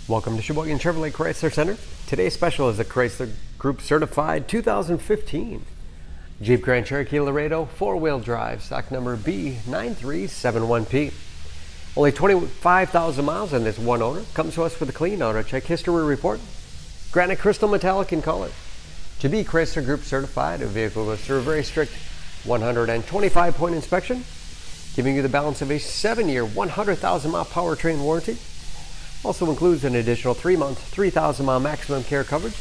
Welcome to Sheboygan Chevrolet Chrysler Center. Today's special is a Chrysler Group Certified 2015 Jeep Grand Cherokee Laredo 4-wheel drive, stock number B9371P. Only 25,000 miles and this one owner. Comes to us with a clean auto check history report. Granite crystal metallic in color. To be Chrysler Group certified, a vehicle goes through a very strict 125-point inspection, giving you the balance of a 7-year, 100,000-mile powertrain warranty. Also includes an additional 3-month, 3,000-mile maximum care coverage,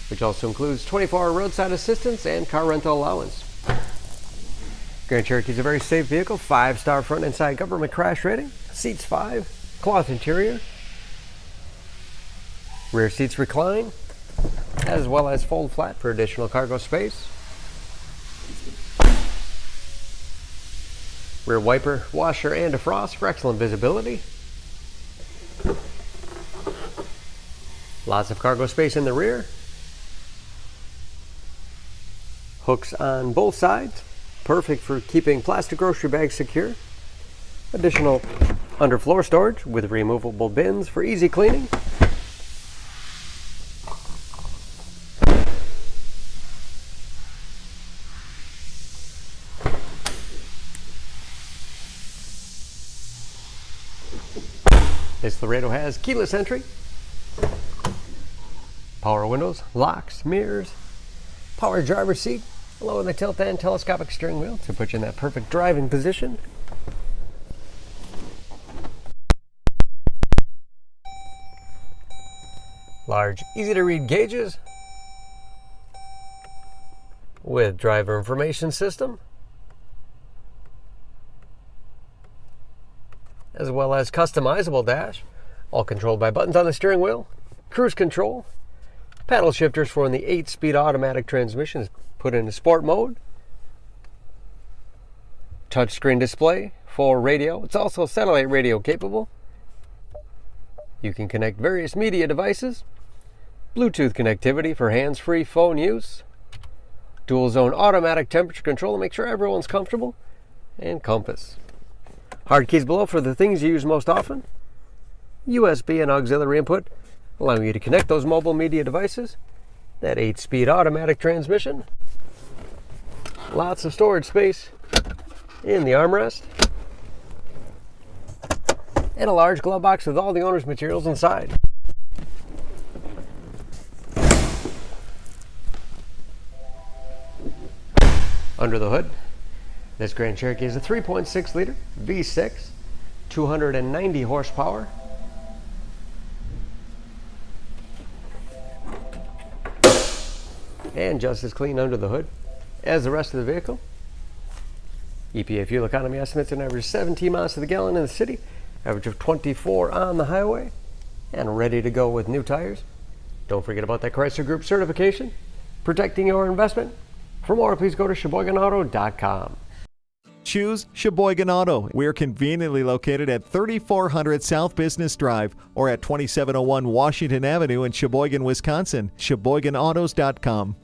which also includes 24-hour roadside assistance and car rental allowance. Grand Cherokee is a very safe vehicle, 5-star front and side government crash rating, seats 5, cloth interior, rear seats recline, as well as fold flat for additional cargo space. Rear wiper, washer, and defrost for excellent visibility. Lots of cargo space in the rear. Hooks on both sides, perfect for keeping plastic grocery bags secure. Additional underfloor storage with removable bins for easy cleaning. This Laredo has keyless entry, power windows, locks, mirrors, power driver's seat, along with a tilt and telescopic steering wheel to put you in that perfect driving position. Large, easy to read gauges with driver information system, as well as customizable dash, all controlled by buttons on the steering wheel, cruise control, paddle shifters for when the 8-speed automatic transmission is put into sport mode, touchscreen display, full radio. It's also satellite radio capable. You can connect various media devices, Bluetooth connectivity for hands-free phone use, dual zone automatic temperature control to make sure everyone's comfortable, and compass. Hard keys below for the things you use most often. USB and auxiliary input, allowing you to connect those mobile media devices. That 8-speed automatic transmission. Lots of storage space in the armrest. And a large glove box with all the owner's materials inside. Under the hood, this Grand Cherokee is a 3.6 liter V6, 290 horsepower. And just as clean under the hood as the rest of the vehicle. EPA fuel economy estimates an average 17 miles to the gallon in the city, average of 24 on the highway, and ready to go with new tires. Don't forget about that Chrysler Group certification, protecting your investment. For more, please go to SheboyganAuto.com. Choose Sheboygan Auto. We're conveniently located at 3400 South Business Drive or at 2701 Washington Avenue in Sheboygan, Wisconsin. SheboyganAutos.com.